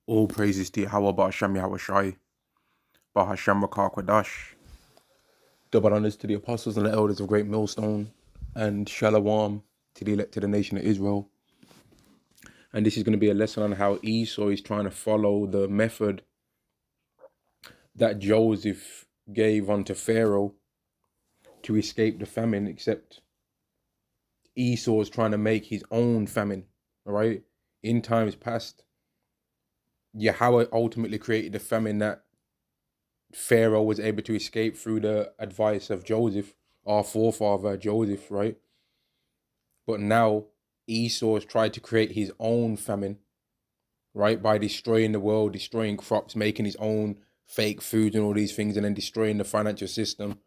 All praises to Yahweh Ba'ashem Yahweh Shai, Ba'ashem Rakah Kwadash. Double honors to the apostles and the elders of Great Millstone, and Shalom to the elect of the nation of Israel. And this is going to be a lesson on how Esau is trying to follow the method that Joseph gave unto Pharaoh to escape the famine, except Esau is trying to make his own famine, all right? In times past, Yahweh ultimately created the famine that Pharaoh was able to escape through the advice of Joseph, our forefather Joseph, right? But now Esau has tried to create his own famine, right? By destroying the world, destroying crops, making his own fake foods and all these things, and then destroying the financial system,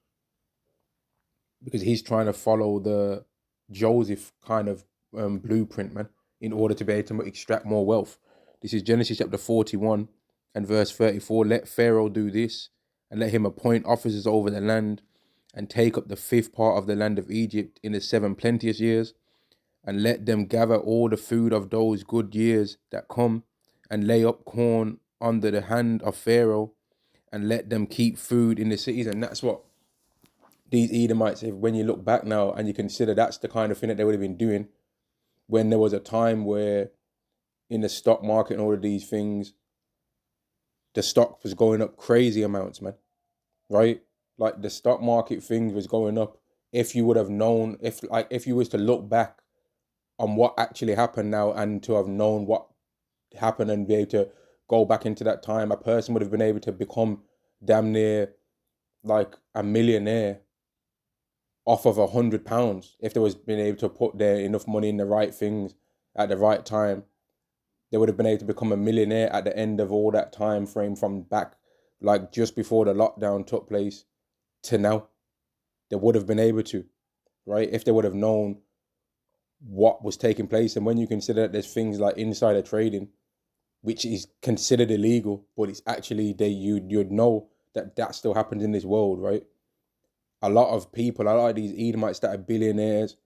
because he's trying to follow the Joseph kind of blueprint, man, in order to be able to extract more wealth. This is Genesis chapter 41 and verse 34. Let Pharaoh do this, and let him appoint officers over the land, and take up the fifth part of the land of Egypt in the 7 plenteous years, and let them gather all the food of those good years that come, and lay up corn under the hand of Pharaoh, and let them keep food in the cities. And that's what these Edomites, when you look back now and you consider that's the kind of thing that they would have been doing when there was a time where in the stock market and all of these things, the stock was going up crazy amounts, man, right? Like the stock market thing was going up. If you would have known, if you was to look back on what actually happened now and to have known what happened and be able to go back into that time, a person would have been able to become damn near like a millionaire off of £100 if they was been able to put their enough money in the right things at the right time. They would have been able to become a millionaire at the end of all that time frame from back, like just before the lockdown took place to now. They would have been able to, right? If they would have known what was taking place. And when you consider that there's things like insider trading, which is considered illegal, but it's actually you'd know that still happens in this world, right? A lot of people, a lot of these Edomites that are billionaires,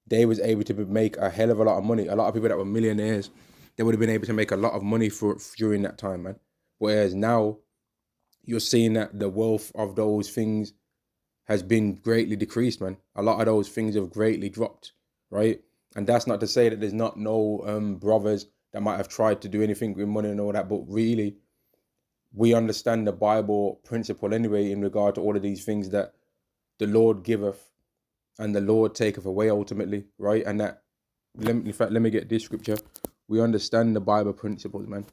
they was able to make a hell of a lot of money. A lot of people that were millionaires, they would have been able to make a lot of money during that time, man. Whereas now, you're seeing that the wealth of those things has been greatly decreased, man. A lot of those things have greatly dropped, right? And that's not to say that there's not no brothers that might have tried to do anything with money and all that, but really, we understand the Bible principle anyway in regard to all of these things that the Lord giveth and the Lord taketh away ultimately, right? And that, in fact, let me get this scripture. We understand the Bible principles, man,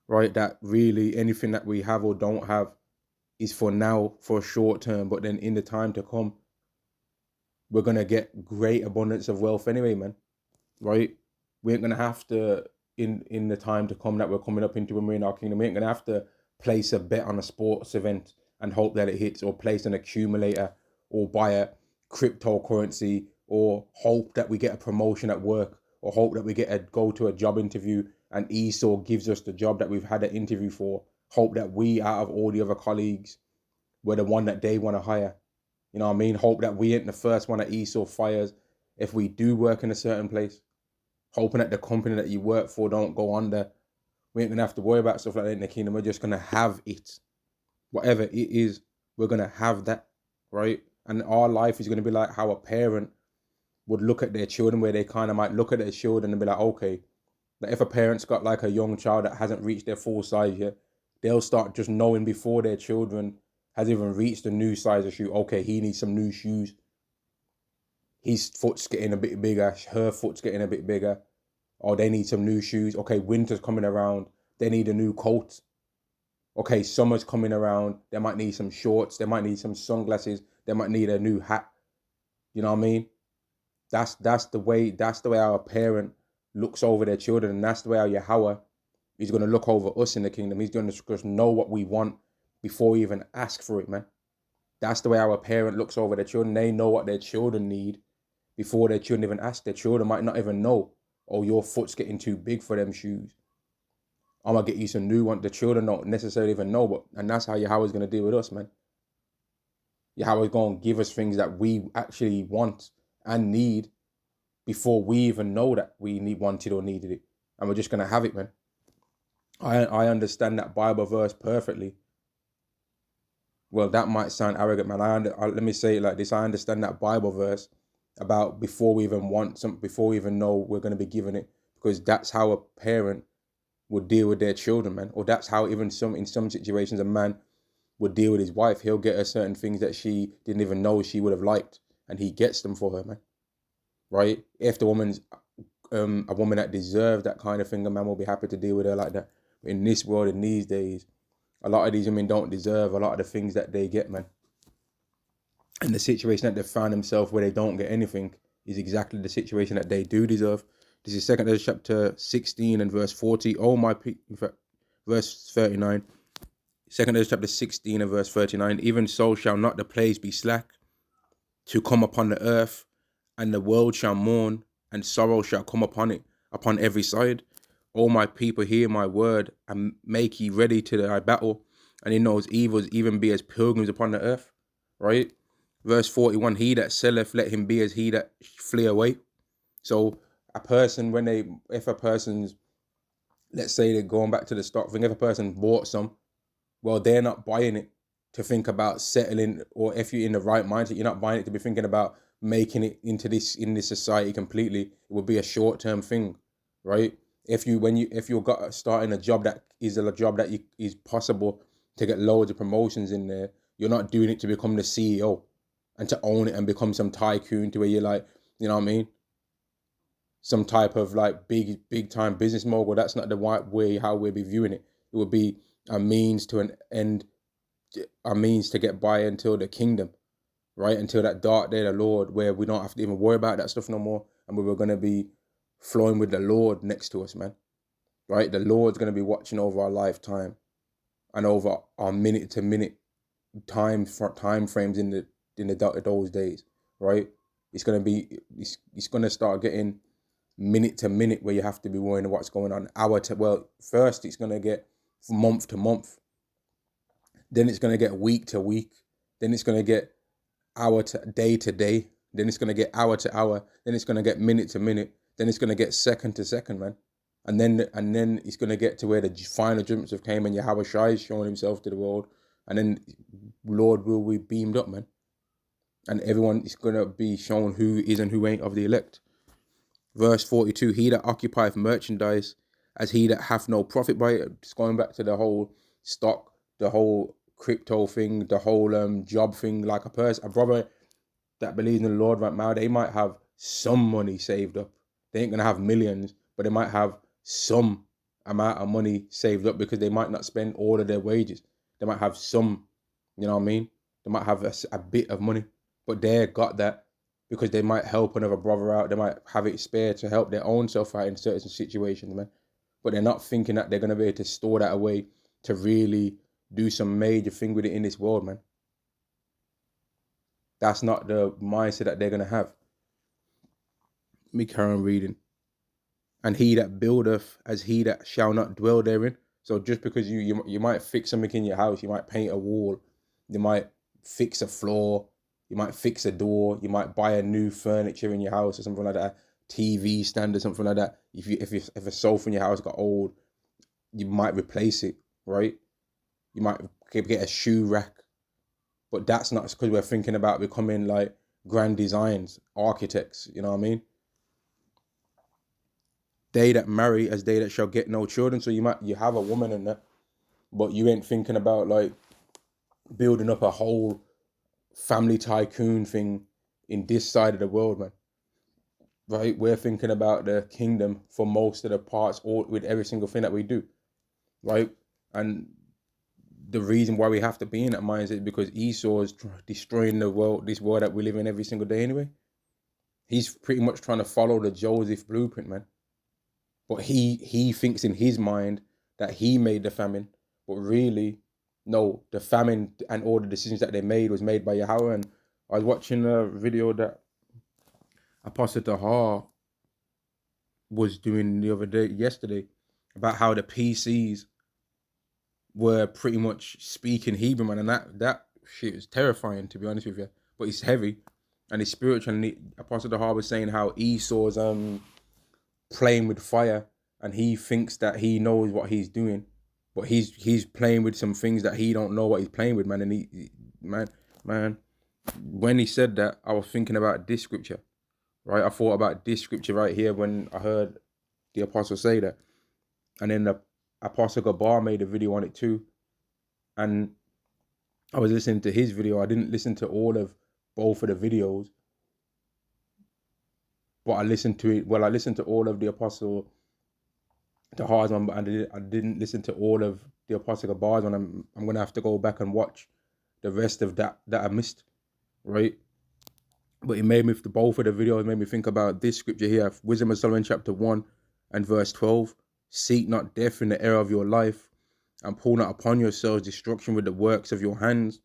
right? That really anything that we have or don't have is for now, for a short term, but then in the time to come, we're going to get great abundance of wealth anyway, man, right? We ain't going to have to, in the time to come that we're coming up into when we're in our kingdom, we ain't going to have to place a bet on a sports event and hope that it hits, or place an accumulator, or buy a cryptocurrency, or hope that we get a promotion at work, or hope that we go to a job interview and Esau gives us the job that we've had an interview for. Hope that we, out of all the other colleagues, we're the one that they want to hire. You know what I mean? Hope that we ain't the first one that Esau fires if we do work in a certain place. Hoping that the company that you work for don't go under. We ain't going to have to worry about stuff like that in the kingdom. We're just going to have it. Whatever it is, we're going to have that, right? And our life is going to be like how a parent would look at their children, where they kind of might look at their children and be like, okay, like if a parent's got like a young child that hasn't reached their full size yet, they'll start just knowing before their children has even reached a new size of shoe. Okay, he needs some new shoes. His foot's getting a bit bigger. Her foot's getting a bit bigger. Or they need some new shoes. Okay, winter's coming around. They need a new coat. Okay, summer's coming around. They might need some shorts. They might need some sunglasses. They might need a new hat. You know what I mean? That's the way our parent looks over their children, and that's the way our Yahweh is going to look over us in the kingdom. He's going to just know what we want before we even ask for it, man. That's the way our parent looks over their children. They know what their children need before their children even ask. Their children might not even know, oh, your foot's getting too big for them shoes. I'm going to get you some new ones. The children don't necessarily even know, and that's how Yahweh's going to deal with us, man. Yahweh's going to give us things that we actually want and need before we even know that we wanted or needed it. And we're just going to have it, man. I understand that Bible verse perfectly. Well, that might sound arrogant, man. Let me say it like this. I understand that Bible verse about before we even want some, before we even know we're going to be given it, because that's how a parent would deal with their children, man. Or that's how even in some situations a man would deal with his wife. He'll get her certain things that she didn't even know she would have liked, and he gets them for her, man. Right? If the woman's a woman that deserves that kind of thing, a man will be happy to deal with her like that. But in this world, in these days, a lot of these women don't deserve a lot of the things that they get, man. And the situation that they found themselves where they don't get anything is exactly the situation that they do deserve. This is 2 chapter 16 and verse 40. Oh my in fact, verse 39. 2 chapter 16 and verse 39. Even so shall not the plagues be slack to come upon the earth, and the world shall mourn, and sorrow shall come upon it, upon every side. O my people, hear my word, and make ye ready to thy battle, and in those evils even be as pilgrims upon the earth. Right? Verse 41, he that selleth, let him be as he that flee away. So a person, if a person's, let's say they're going back to the stock thing, if a person bought some, well, they're not buying it to think about settling, or if you're in the right mindset, you're not buying it to be thinking about making it into in this society completely. It would be a short-term thing, right? If you've got starting a job that is a job that is possible to get loads of promotions in there, you're not doing it to become the CEO and to own it and become some tycoon to where you're like, you know what I mean? Some type of like big time business mogul. That's not the right way how we'll be viewing it. It would be a means to an end, a means to get by until the kingdom, right? Until that dark day of the Lord, where we don't have to even worry about that stuff no more, and we were going to be flowing with the Lord next to us, man. Right? The Lord's going to be watching over our lifetime and over our minute to minute time frames in those days, right? It's going to be it's going to start getting minute to minute where you have to be worrying what's going on first it's going to get month to month, then it's going to get week to week, then it's going to get hour to day, then it's going to get hour to hour, then it's going to get minute to minute, then it's going to get second to second, man. And then it's going to get to where the final judgments have came and Yahweh Shai is showing himself to the world, and then Lord will be beamed up, man. And everyone is going to be shown who is and who ain't of the elect. Verse 42, he that occupieth merchandise as he that hath no profit by it. Just going back to the whole stock, the whole crypto thing, the whole job thing. Like a brother that believes in the Lord right now, they might have some money saved up. They ain't gonna have millions, but they might have some amount of money saved up, because they might not spend all of their wages. They might have some, you know what I mean? They might have a bit of money, but they got that because they might help another brother out. They might have it spare to help their own self out in certain situations, man. But they're not thinking that they're gonna be able to store that away to really do some major thing with it in this world, man. That's not the mindset that they're gonna have. Let me carry on reading. And he that buildeth as he that shall not dwell therein. So just because you might fix something in your house, you might paint a wall, you might fix a floor, you might fix a door, you might buy a new furniture in your house or something like that, TV stand or something like that. If a sofa in your house got old, you might replace it, right? You might get a shoe rack, but that's not because we're thinking about becoming like grand designs, architects. You know what I mean? They that marry as they that shall get no children. So you have a woman in there, but you ain't thinking about like building up a whole family tycoon thing in this side of the world, man. Right? We're thinking about the kingdom for most of the parts, all with every single thing that we do, right? And the reason why we have to be in that mindset is because Esau is destroying the world, this world that we live in every single day anyway. He's pretty much trying to follow the Joseph blueprint, man. But he thinks in his mind that he made the famine, but really, no, the famine and all the decisions that they made was made by Yahweh. And I was watching a video that Apostle Tahar was doing yesterday, about how the PCs were pretty much speaking Hebrew, man, and that shit is terrifying, to be honest with you. But it's heavy and it's spiritual. And Apostle Tahar was saying how Esau's playing with fire, and he thinks that he knows what he's doing, But he's playing with some things that he don't know what he's playing with, man. And man, when he said that, I was thinking about this scripture, right? I thought about this scripture right here when I heard the apostle say that. And then the apostle Gabar made a video on it too. And I was listening to his video. I didn't listen to both of the videos, but I listened to it. Well, I listened to all of the apostle Tahar's one, but I didn't listen to all of the apostle Gabar's one. I'm gonna have to go back and watch the rest of that I missed, right? But it made me, both of the videos made me think about this scripture here, Wisdom of Solomon chapter 1 and verse 12. Seek not death in the era of your life, and pull not upon yourselves destruction with the works of your hands.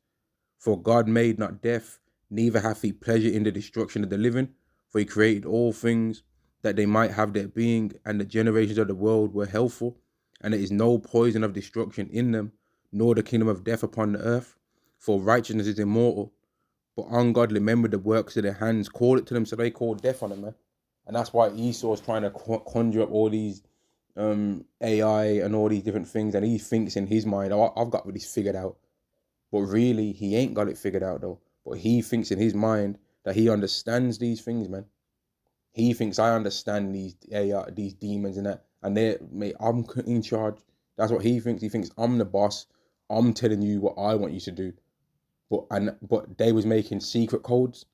For God made not death, neither hath he pleasure in the destruction of the living. For he created all things, that they might have their being, and the generations of the world were healthful. And there is no poison of destruction in them, nor the kingdom of death upon the earth. For righteousness is immortal, but ungodly men with the works of their hands call it to them, so they call death on them, man. And that's why Esau's trying to conjure up all these AI and all these different things, and he thinks in his mind, oh, I've got this figured out. But really, he ain't got it figured out, though. But he thinks in his mind that he understands these things, man. He thinks I understand these AI, these demons and that, and I'm in charge. That's what he thinks. He thinks I'm the boss. I'm telling you what I want you to do. But they was making secret codes.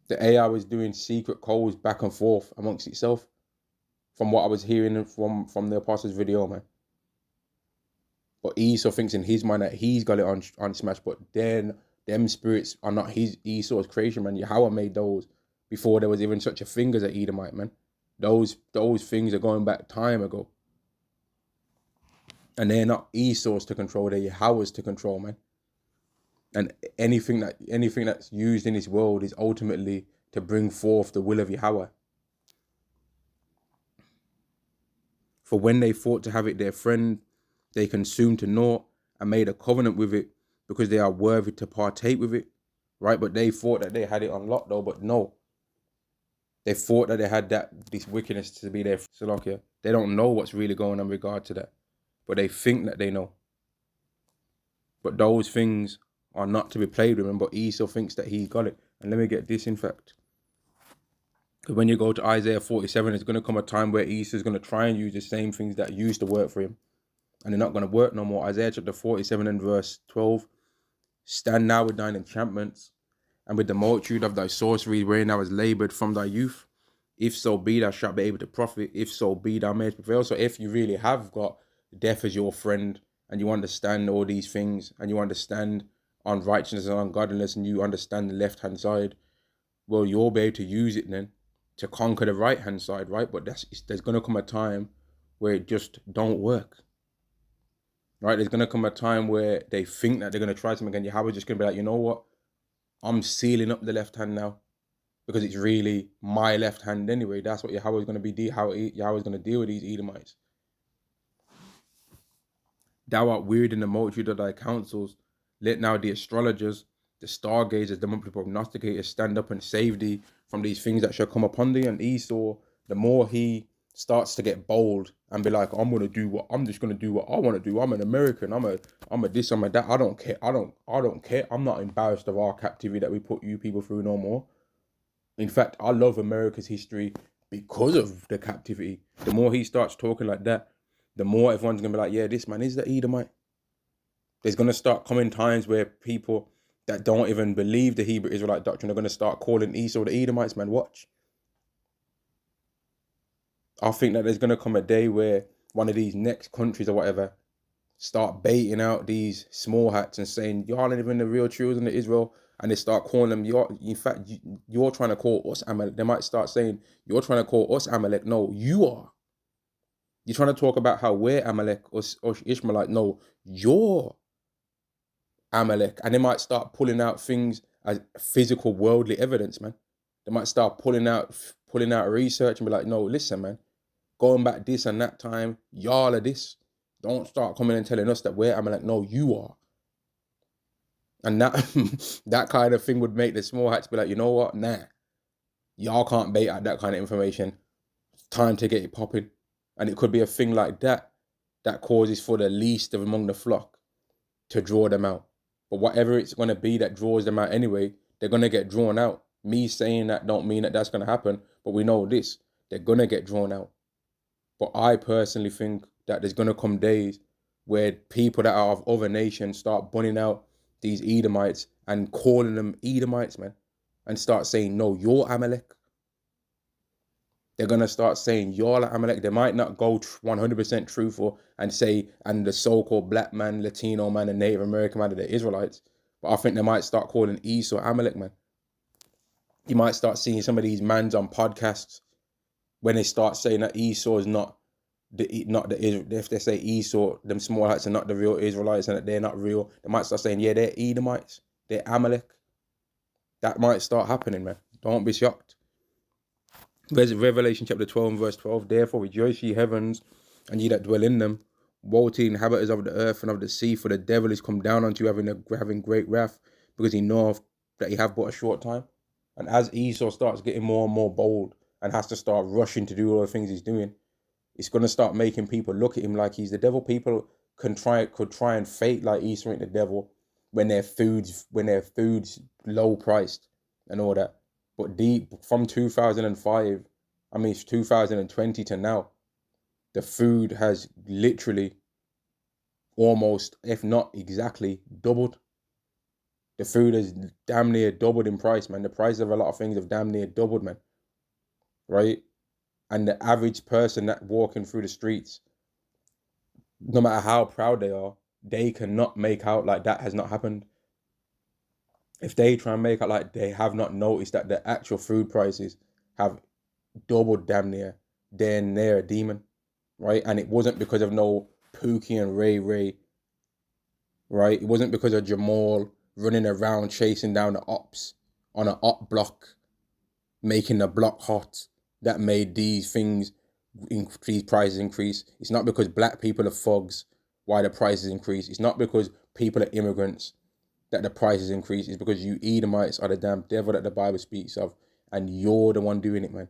The AI was doing secret codes back and forth amongst itself, from what I was hearing from the apostles' video, man. But Esau thinks in his mind that he's got it on smash, but then them spirits are not Esau's creation, man. Yahweh made those before there was even such a thing as an Edomite, man. Those things are going back time ago. And they're not Esau's to control, they're Yahweh's to control, man. And anything that's used in this world is ultimately to bring forth the will of Yahweh. For when they thought to have it their friend, they consumed to naught and made a covenant with it, because they are worthy to partake with it, right? But they thought that they had it unlocked, though. But no, they thought that they had this wickedness to be there. Salakia. They don't know what's really going on in regard to that, but they think that they know. But those things are not to be played with them. But Esau thinks that he got it. And let me get this, in fact. Because when you go to Isaiah 47, there's going to come a time where Esau's going to try and use the same things that used to work for him, and they're not going to work no more. Isaiah chapter 47 and verse 12. Stand now with thine enchantments, and with the multitude of thy sorcery, wherein thou hast laboured from thy youth. If so be thou shalt be able to profit, if so be thou mayest prevail. So if you really have got death as your friend, and you understand all these things, and you understand unrighteousness and ungodliness, and you understand the left-hand side, well, you'll be able to use it then to conquer the right-hand side, right? But there's going to come a time where it just don't work. Right, there's going to come a time where they think that they're going to try something, and Yahweh's just going to be like, you know what? I'm sealing up the left hand now, because it's really my left hand anyway. That's what Yahweh's going to be. How Yahweh's going to deal with these Edomites. Thou art weird in the multitude of thy counsels. Let now the astrologers, the stargazers, the monthly prognosticators stand up and save thee from these things that shall come upon thee. And Esau, the more he starts to get bold and be like, I'm just gonna do what I want to do. I'm an American. I'm a this. I'm a that. I don't care. I don't care. I'm not embarrassed of our captivity that we put you people through no more. In fact, I love America's history because of the captivity. The more he starts talking like that, the more everyone's gonna be like, yeah, this man is the Edomite. There's gonna start coming times where people that don't even believe the Hebrew Israelite doctrine are gonna start calling Esau the Edomites, man. Watch. I think that there's going to come a day where one of these next countries or whatever start baiting out these small hats and saying, y'all ain't even the real children of Israel. And they start calling them, you're trying to call us Amalek. They might start saying, you're trying to call us Amalek. No, you are. You're trying to talk about how we're Amalek or Ishmaelite. No, you're Amalek. And they might start pulling out things as physical, worldly evidence, man. They might start pulling out research and be like, no, listen, man. Going back this and that time, y'all are this. Don't start coming and telling us that we're Amalek. No, you are. And that that kind of thing would make the small hats be like, you know what? Nah. Y'all can't bait at that kind of information. It's time to get it popping. And it could be a thing like that that causes for the least of among the flock to draw them out. But whatever it's going to be that draws them out anyway, they're going to get drawn out. Me saying that don't mean that that's going to happen, but we know this. They're going to get drawn out. But I personally think that there's going to come days where people that are of other nations start bunning out these Edomites and calling them Edomites, man, and start saying, no, you're Amalek. They're going to start saying, you're like Amalek. They might not go 100% truthful and say, and the so-called black man, Latino man, and Native American man are the Israelites. But I think they might start calling Esau Amalek, man. You might start seeing some of these mans on podcasts when they start saying that Esau is not the if they say Esau, them Smallhites are not the real Israelites and that they're not real, they might start saying, yeah, they're Edomites, they're Amalek. That might start happening, man. Don't be shocked. Revelation chapter 12 and verse 12. Therefore rejoice, ye heavens, and ye that dwell in them. Woe to the inhabitants of the earth and of the sea, for the devil is come down unto you having great wrath, because he knoweth that he have but a short time. And as Esau starts getting more and more bold and has to start rushing to do all the things he's doing, it's going to start making people look at him like he's the devil. People could try and fake like Esau ain't the devil when their food's low priced and all that. But from 2005, 2020 to now, the food has literally almost, if not exactly, doubled. The food has damn near doubled in price, man. The price of a lot of things have damn near doubled, man. Right? And the average person that walking through the streets, no matter how proud they are, they cannot make out like that has not happened. If they try and make out like they have not noticed that the actual food prices have doubled damn near, then they're a demon, right? And it wasn't because of no Pookie and Ray, right? It wasn't because of Jamal running around chasing down the ops on an op block, making the block hot, that made these prices increase. It's not because black people are thugs why the prices increase. It's not because people are immigrants that the prices increase. It's because you Edomites are the damn devil that the Bible speaks of, and you're the one doing it, man.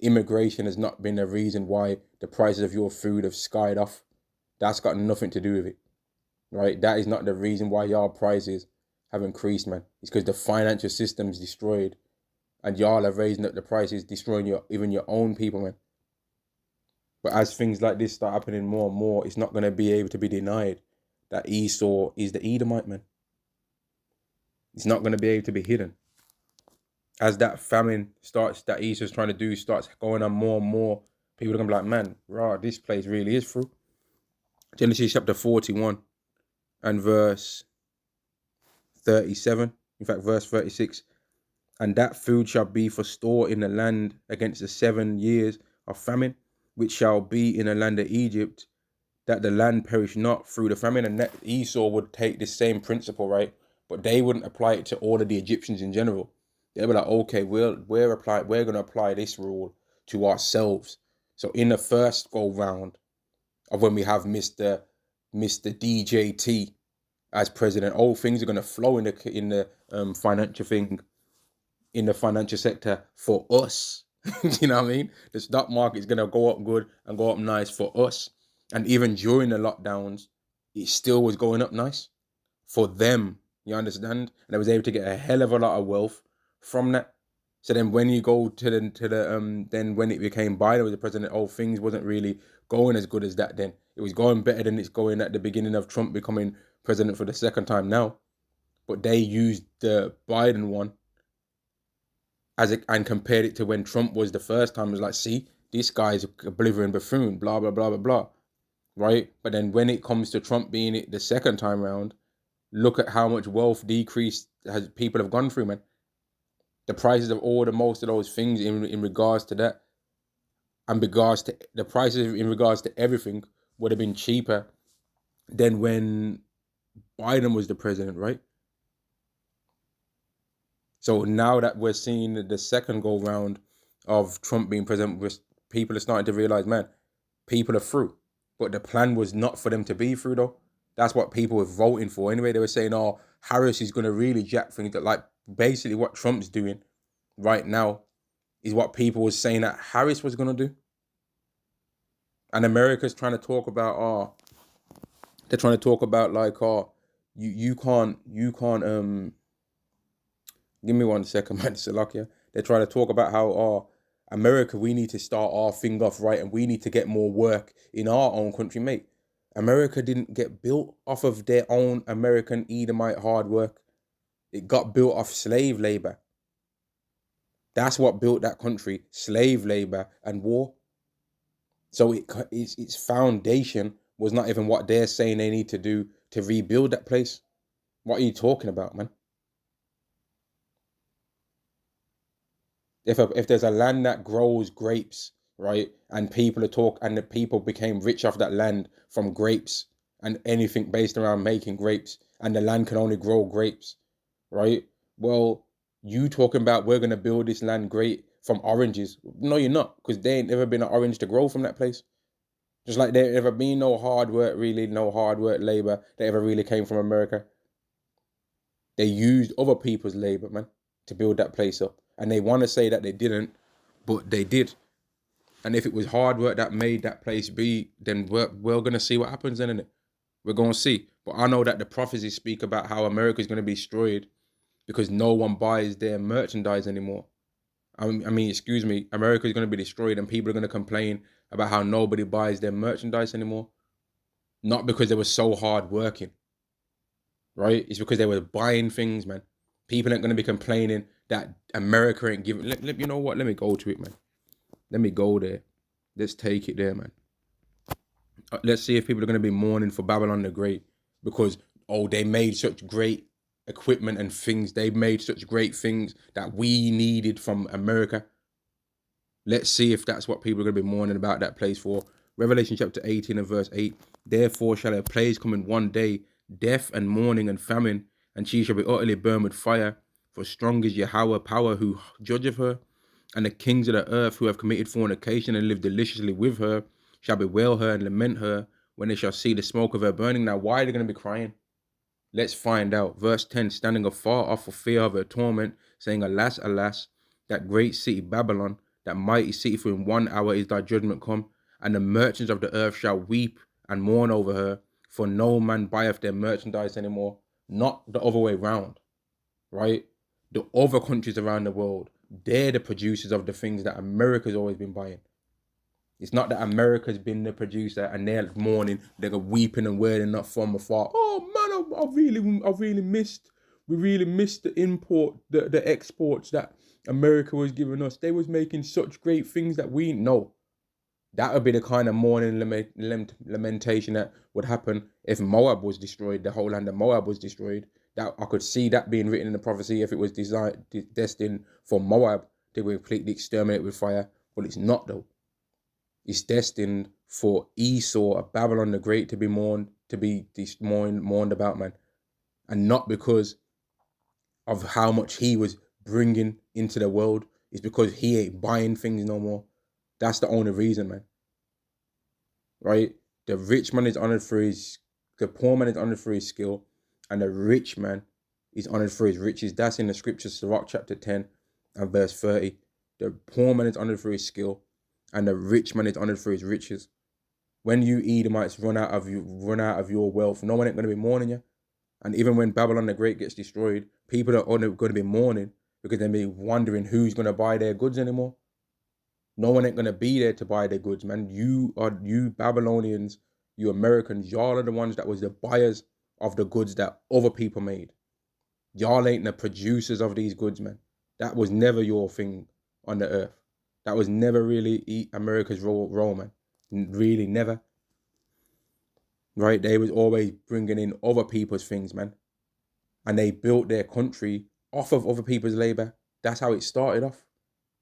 Immigration has not been the reason why the prices of your food have skied off. That's got nothing to do with it, right? That is not the reason why y'all prices have increased, man. It's because the financial system's destroyed, and y'all are raising up the prices, destroying even your own people, man. But as things like this start happening more and more, it's not going to be able to be denied that Esau is the Edomite, man. It's not going to be able to be hidden. As that famine that Esau's trying to do starts going on more and more, people are going to be like, man, rah, this place really is through. Genesis chapter 41 and verse 37. In fact, verse 36. And that food shall be for store in the land against the 7 years of famine, which shall be in the land of Egypt, that the land perish not through the famine. And that Esau would take this same principle, right? But they wouldn't apply it to all of the Egyptians in general. They'd be like, okay, we're going to apply this rule to ourselves. So in the first go round of when we have Mr. DJT as president, all things are going to flow in the financial thing, in the financial sector for us. You know what I mean? The stock market is going to go up good and go up nice for us. And even during the lockdowns, it still was going up nice for them. You understand? And they was able to get a hell of a lot of wealth from that. So then when you go to the then when it became Biden was the president, things wasn't really going as good as that then. It was going better than it's going at the beginning of Trump becoming president for the second time now. But they used the Biden one and compared it to when Trump was the first time. It was like, see, this guy's a blithering buffoon, blah, blah, blah, blah, blah. Right? But then when it comes to Trump being it the second time round, look at how much wealth decrease people have gone through, man. The prices of most of those things in regards to that, and regards to the prices in regards to everything would have been cheaper than when Biden was the president, right? So now that we're seeing the second go round of Trump being president, people are starting to realize, man, people are through. But the plan was not for them to be through, though. That's what people were voting for. Anyway, they were saying, Harris is going to really jack things. That, like, basically what Trump's doing right now is what people were saying that Harris was going to do. And America's trying to talk about, They're trying to talk about like, you can't give me 1 second, man, Salakia. They're trying to talk about how, America, we need to start our thing off right, and we need to get more work in our own country, mate. America didn't get built off of their own American Edomite hard work. It got built off slave labor. That's what built that country: slave labor and war. So its foundation was not even what they're saying they need to do to rebuild that place. What are you talking about, man? If there's a land that grows grapes, right, and the people became rich off that land from grapes and anything based around making grapes, and the land can only grow grapes, right? Well, you talking about we're gonna build this land great from oranges? No, you're not, because there ain't never been an orange to grow from that place. Just like there ever been no hard work, really, no hard work labor that ever really came from America. They used other people's labor, man, to build that place up. And they want to say that they didn't, but they did. And if it was hard work that made that place be, then we're going to see what happens then, innit? We're going to see. But I know that the prophecies speak about how America is going to be destroyed because no one buys their merchandise anymore. I mean, excuse me, America is going to be destroyed and people are going to complain about how nobody buys their merchandise anymore. Not because they were so hard working, right? It's because they were buying things, man. People ain't gonna be complaining that America ain't giving. You know what? Let me go to it, man. Let me go there. Let's take it there, man. Let's see if people are gonna be mourning for Babylon the Great because they made such great equipment and things. They made such great things that we needed from America. Let's see if that's what people are gonna be mourning about that place for. Revelation chapter 18 and verse 8. Therefore shall a plague come in one day, death and mourning and famine, and she shall be utterly burned with fire. For strong is Yahweh power who judgeth her, and the kings of the earth who have committed fornication and lived deliciously with her shall bewail her and lament her when they shall see the smoke of her burning. Now, why are they going to be crying? Let's find out. Verse 10, standing afar off for fear of her torment, saying, Alas, alas, that great city Babylon, that mighty city, for in 1 hour is thy judgment come, and the merchants of the earth shall weep and mourn over her, for no man buyeth their merchandise anymore. Not the other way round, right? The other countries around the world, they're the producers of the things that America's always been buying. It's not that America's been the producer and they're mourning, they're weeping and wailing up from afar. Oh man, I really missed. We really missed the exports that America was giving us. They was making such great things that we know. That would be the kind of mourning lamentation that would happen if Moab was destroyed. The whole land of Moab was destroyed. That I could see that being written in the prophecy if it was destined for Moab to be completely exterminated with fire. But it's not though. It's destined for Esau, Babylon the Great, to be mourned about, man, and not because of how much he was bringing into the world. It's because he ain't buying things no more. That's the only reason, man. Right? The rich man is honored for the poor man is honored for his skill, and the rich man is honored for his riches. That's in the scriptures, Sirach chapter 10 and verse 30. The poor man is honored for his skill, and the rich man is honored for his riches. When you Edomites run out of your wealth, no one ain't going to be mourning you. And even when Babylon the Great gets destroyed, people are only going to be mourning because they'll be wondering who's going to buy their goods anymore. No one ain't going to be there to buy their goods, man. You Babylonians, you Americans, y'all are the ones that was the buyers of the goods that other people made. Y'all ain't the producers of these goods, man. That was never your thing on the earth. That was never really America's role, man. Really, never. Right? They was always bringing in other people's things, man. And they built their country off of other people's labor. That's how it started off.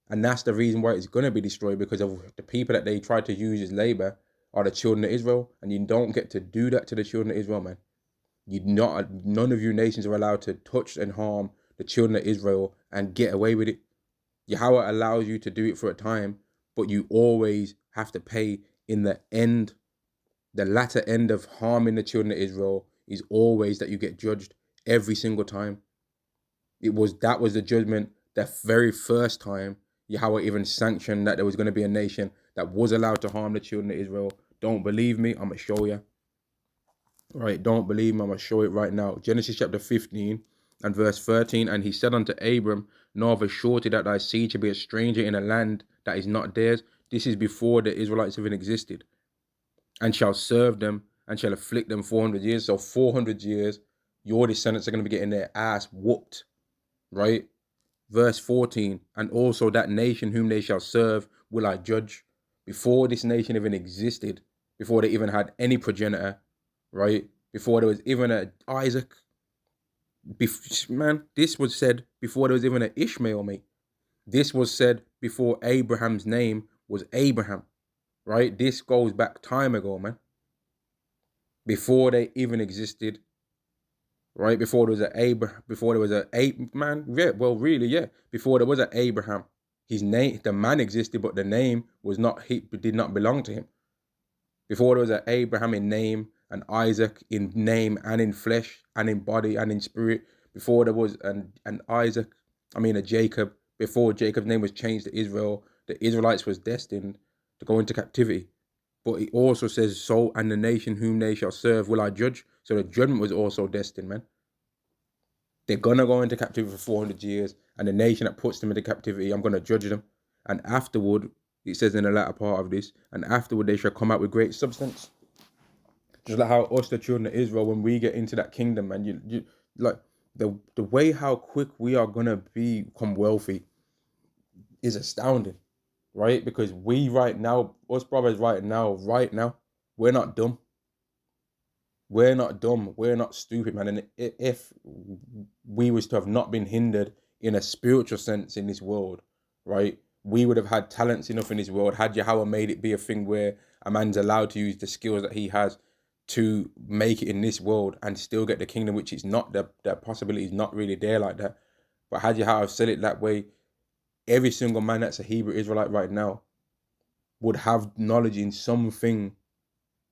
And that's the reason why it's going to be destroyed, because of the people that they tried to use as labor are the children of Israel. And you don't get to do that to the children of Israel, man. None of you nations are allowed to touch and harm the children of Israel and get away with it. Yahweh allows you to do it for a time, but you always have to pay in the end. The latter end of harming the children of Israel is always that you get judged every single time. That was the judgment the very first time Yahweh even sanctioned that there was going to be a nation that was allowed to harm the children of Israel. Don't believe me? I'm going to show you. Right, don't believe me, I'm going to show it right now. Genesis chapter 15 and verse 13. And he said unto Abram, know of a surety that thy seed shall be a stranger in a land that is not theirs. This is before the Israelites even existed. And shall serve them and shall afflict them 400 years. So 400 years, your descendants are going to be getting their ass whooped, right? Verse 14, and also that nation whom they shall serve will I judge. Before this nation even existed, before they even had any progenitor, right? Before there was even a Isaac, man, this was said before there was even an Ishmael, mate. This was said before Abraham's name was Abraham, right? This goes back time ago, man. Before they even existed, right? Before there was man, yeah, well, really, yeah. Before there was an Abraham, his name, the man existed, but the name was not, he did not belong to him. Before there was an Abraham in name, and Isaac in name and in flesh and in body and in spirit. Before there was a Jacob. Before Jacob's name was changed to Israel, the Israelites was destined to go into captivity. But it also says, so, and the nation whom they shall serve will I judge. So the judgment was also destined, man. They're gonna go into captivity for 400 years, and the nation that puts them into captivity, I'm gonna judge them. And afterward, it says in the latter part of this, and afterward they shall come out with great substance. Just like how us, the children of Israel, when we get into that kingdom, man, you like the way how quick we are gonna become wealthy is astounding, right? Because we right now, us brothers right now, we're not dumb. We're not dumb. We're not stupid, man. And if we was to have not been hindered in a spiritual sense in this world, right, we would have had talents enough in this world. Had Yahweh made it be a thing where a man's allowed to use the skills that he has to make it in this world and still get the kingdom, which is not, the possibility is not really there like that. But had Yahweh said it that way, every single man that's a Hebrew Israelite right now would have knowledge in something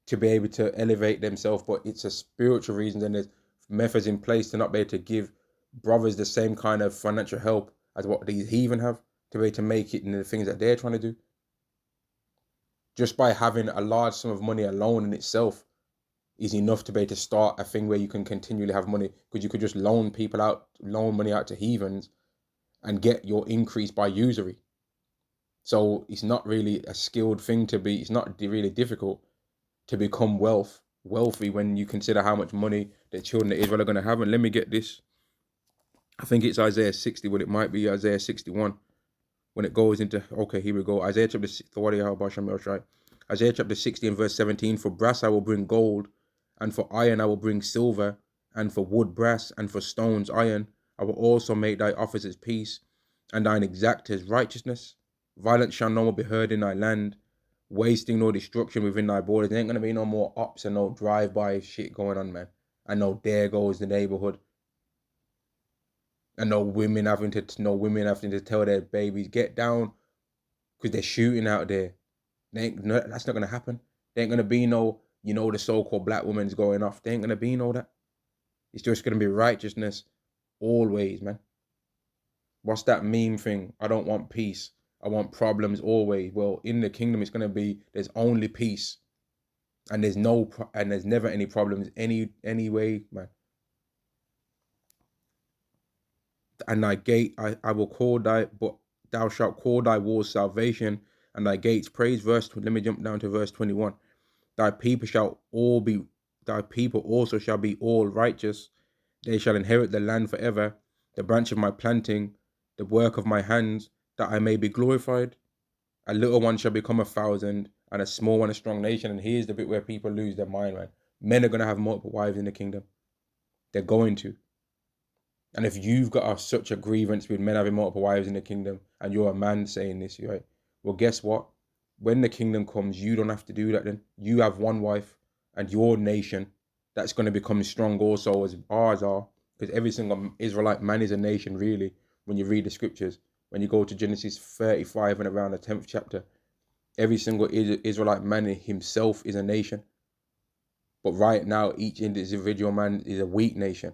to be able to elevate themselves, but it's a spiritual reason, and there's methods in place to not be able to give brothers the same kind of financial help as what these heathen have to be able to make it in the things that they're trying to do. Just by having a large sum of money alone in itself is enough to be able to start a thing where you can continually have money, because you could just loan money out to heathens and get your increase by usury. So it's not really a skilled thing to be, it's not really difficult to become wealthy when you consider how much money the children of Israel are going to have. And let me get this. I think it's Isaiah 60, but it might be Isaiah 61 when it goes into, okay, here we go. Isaiah chapter 60 and verse 17. For brass I will bring gold, and for iron I will bring silver, and for wood brass, and for stones iron. I will also make thy officers peace, and thine exactors righteousness. Violence shall no more be heard in thy land, wasting nor destruction within thy borders. There ain't gonna be no more ops and no drive-by shit going on, man. And no, there goes the neighborhood. And no women having to tell their babies get down because they're shooting out there. That's not gonna happen. There ain't gonna be no, the so-called black women's going off. There ain't gonna be no that. It's just gonna be righteousness always, man. What's that meme thing? I don't want peace. I want problems always. Well, in the kingdom, it's gonna be there's only peace, and there's never any problems anyway, man. And thy gate I will call thy, but thou shalt call thy walls salvation, and thy gates praise. Let me jump down to verse 21. Thy people shall all be, thy people also shall be all righteous. They shall inherit the land forever, the branch of my planting, the work of my hands, that I may be glorified. A little one shall become 1,000, and a small one a strong nation. And here's the bit where people lose their mind, man. Men are going to have multiple wives in the kingdom. They're going to. And if you've got such a grievance with men having multiple wives in the kingdom, and you're a man saying this, right? Well, guess what? When the kingdom comes, you don't have to do that then. You have one wife, and your nation, that's going to become strong also as ours are. Because every single Israelite man is a nation, really, when you read the scriptures. When you go to Genesis 35 and around the 10th chapter, every single Israelite man himself is a nation. But right now, each individual man is a weak nation.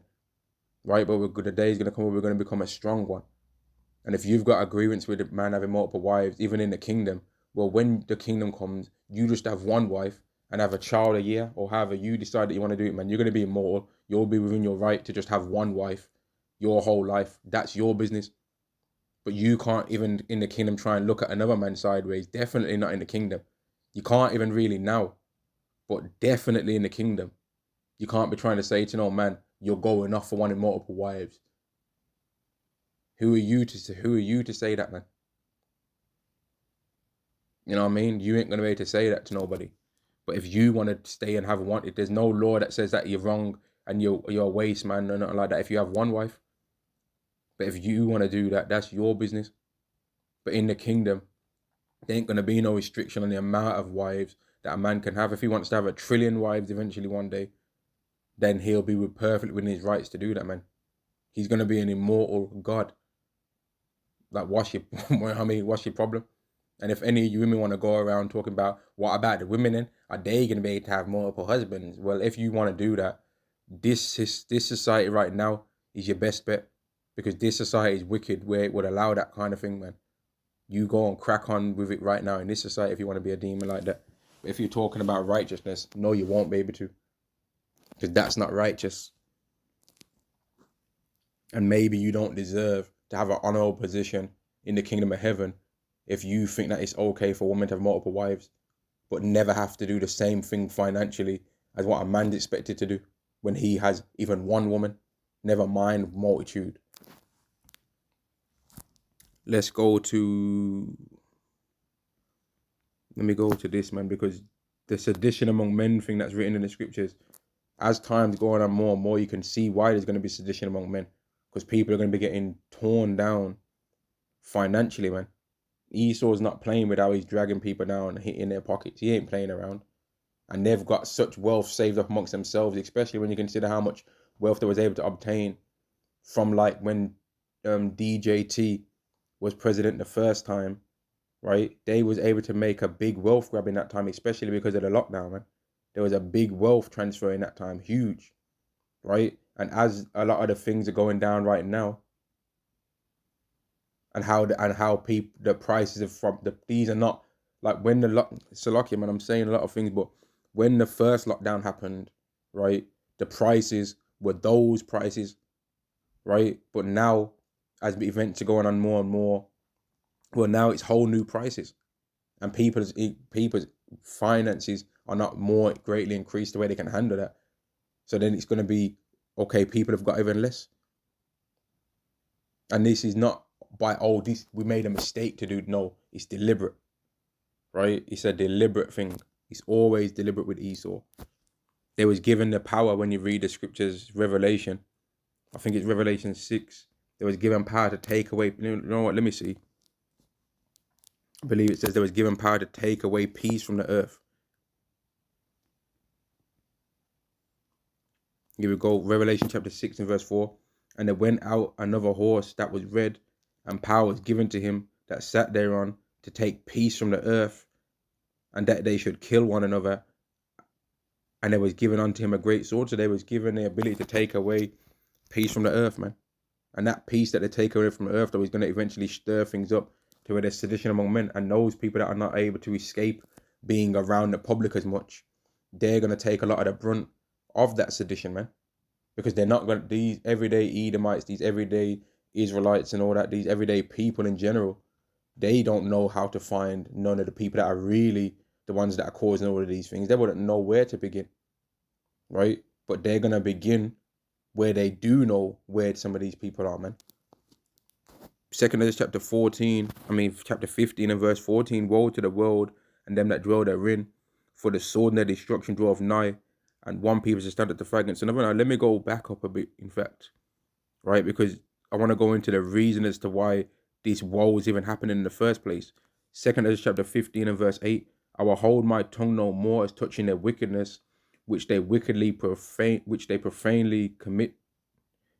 Right, but the day is going to come where we're going to become a strong one. And if you've got a grievance with a man having multiple wives, even in the kingdom, well, when the kingdom comes, you just have one wife, and have a child a year, or however you decide that you want to do it, man, you're going to be immortal. You'll be within your right to just have one wife your whole life. That's your business. But you can't even in the kingdom try and look at another man sideways. Definitely not in the kingdom. You can't even really now, but definitely in the kingdom. You can't be trying to say to no man, you're going off for wanting multiple wives. Who are you to say that, man? You know what I mean? You ain't gonna be able to say that to nobody. But if you want to stay and have one, if there's no law that says that you're wrong and you're a waste man or nothing like that. If you have one wife, but if you want to do that, that's your business. But in the kingdom, there ain't gonna be no restriction on the amount of wives that a man can have. If he wants to have 1,000,000,000,000 wives eventually one day, then he'll be perfectly within his rights to do that, man. He's gonna be an immortal God. Like, what's your, what's your problem? And if any of you women want to go around talking about what about the women, then are they gonna be able to have multiple husbands? Well, if you want to do that, this society right now is your best bet, because this society is wicked where it would allow that kind of thing, man. You go and crack on with it right now in this society if you want to be a demon like that. But if you're talking about righteousness, no, you won't be able to, because that's not righteous. And maybe you don't deserve to have an honorable position in the kingdom of heaven if you think that it's okay for women to have multiple wives, but never have to do the same thing financially as what a man's expected to do when he has even one woman, never mind multitude. Let me go to this, man, because the sedition among men thing that's written in the scriptures, as time's going on more and more, you can see why there's going to be sedition among men, because people are going to be getting torn down financially, man. Esau's not playing with how he's dragging people down and hitting their pockets. He ain't playing around. And they've got such wealth saved up amongst themselves, especially when you consider how much wealth they was able to obtain from, like, when DJT was president the first time, right? They was able to make a big wealth grab in that time, especially because of the lockdown, man. There was a big wealth transfer in that time, huge, right? And as a lot of the things are going down right now, and how people, the prices of these are not like when so lucky, man, I'm saying a lot of things, but when the first lockdown happened, right, the prices were those prices, right? But now, as the events are going on more and more, well, now it's whole new prices, and people's finances are not more greatly increased the way they can handle that. So then it's going to be, okay, people have got even less. And this is not by, oh, this, we made a mistake to do. No, it's deliberate, right? It's a deliberate thing. It's always deliberate with Esau. They was given the power, when you read the scriptures, Revelation, I think it's Revelation 6, they was given power to take away, you know what, let me see. I believe it says they was given power to take away peace from the earth. Here we go, Revelation chapter 6 and verse 4. And there went out another horse that was red, and power was given to him that sat thereon to take peace from the earth, and that they should kill one another. And there was given unto him a great sword. So they was given the ability to take away peace from the earth, man. And that peace that they take away from the earth, that was going to eventually stir things up to where there's sedition among men. And those people that are not able to escape being around the public as much, they're going to take a lot of the brunt of that sedition, man. Because they're not going to, these everyday Edomites, these everyday Israelites and all that, these everyday people in general, they don't know how to find none of the people that are really the ones that are causing all of these things. They wouldn't know where to begin, right? But they're going to begin where they do know where some of these people are, man. Second Ezra chapter 15 and verse 14, woe to the world and them that dwell therein, for the sword and their destruction draweth nigh, and one people to stand at the fragments. So now let me go back up a bit, in fact, right? Because I want to go into the reason as to why these woes even happened in the first place. Second Ezra chapter 15 and verse 8, I will hold my tongue no more as touching their wickedness, which they profanely commit.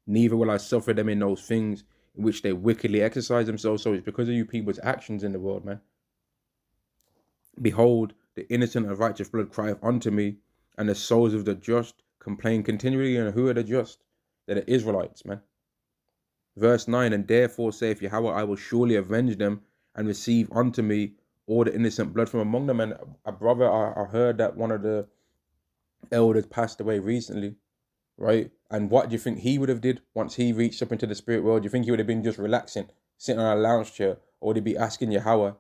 Neither will I suffer them in those things in which they wickedly exercise themselves. So it's because of you people's actions in the world, man. Behold, the innocent and righteous blood crieth unto me, and the souls of the just complain continually. And who are the just? They're the Israelites, man. Verse 9, and therefore saith Yahweh, I will surely avenge them and receive unto me all the innocent blood from among them. And a brother, I heard that one of the elders passed away recently, right? And what do you think he would have did once he reached up into the spirit world? Do you think he would have been just relaxing, sitting on a lounge chair, or would he be asking Yahweh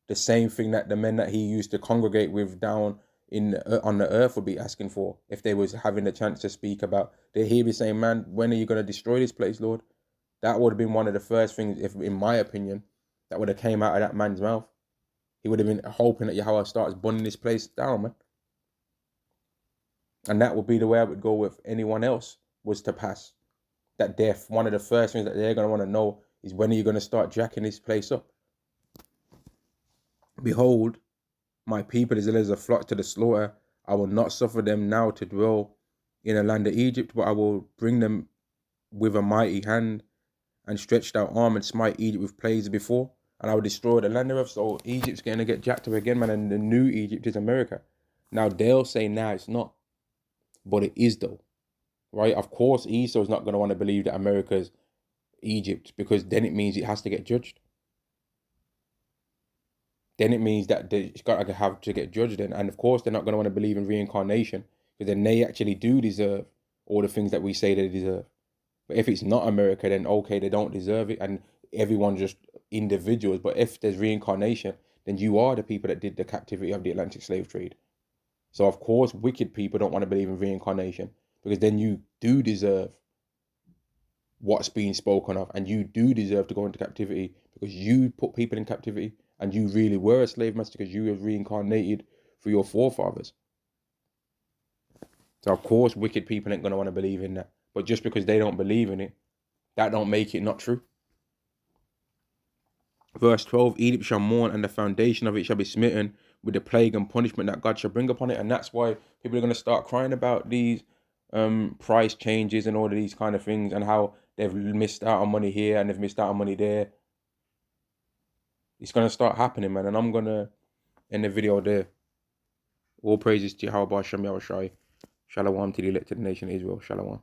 the same thing that the men that he used to congregate with down in on the earth would be asking for if they was having the chance to speak about? Did he be saying, "Man, when are you going to destroy this place, Lord?" That would have been one of the first things, if in my opinion, that would have came out of that man's mouth. He would have been hoping that Yahweh starts burning this place down, man. And that would be the way I would go with anyone else was to pass. That death, one of the first things that they're going to want to know is, when are you going to start jacking this place up? Behold, my people is as a flock to the slaughter. I will not suffer them now to dwell in the land of Egypt, but I will bring them with a mighty hand and stretched out arm and smite Egypt with plagues before. And I will destroy the land thereof. So Egypt's going to get jacked up again, man. And the new Egypt is America. Now they'll say, nah, it's not. But it is though, right? Of course, Esau's not going to want to believe that America's Egypt, because then it means it has to get judged. Then it means that it's got to have to get judged then. And of course, they're not going to want to believe in reincarnation, because then they actually do deserve all the things that we say they deserve. But if it's not America, then okay, they don't deserve it, and everyone's just individuals. But if there's reincarnation, then you are the people that did the captivity of the Atlantic slave trade. So of course, wicked people don't want to believe in reincarnation, because then you do deserve what's being spoken of, and you do deserve to go into captivity because you put people in captivity, and you really were a slave master because you were reincarnated for your forefathers. So of course, wicked people ain't going to want to believe in that. But just because they don't believe in it, that don't make it not true. Verse 12, Egypt shall mourn, and the foundation of it shall be smitten with the plague and punishment that God shall bring upon it. And that's why people are going to start crying about these price changes and all of these kind of things, and how they've missed out on money here and they've missed out on money there. It's going to start happening, man. And I'm going to end the video there. All praises to Yahweh Shem Yahushai. Shalom to the elected nation of Israel. Shalom.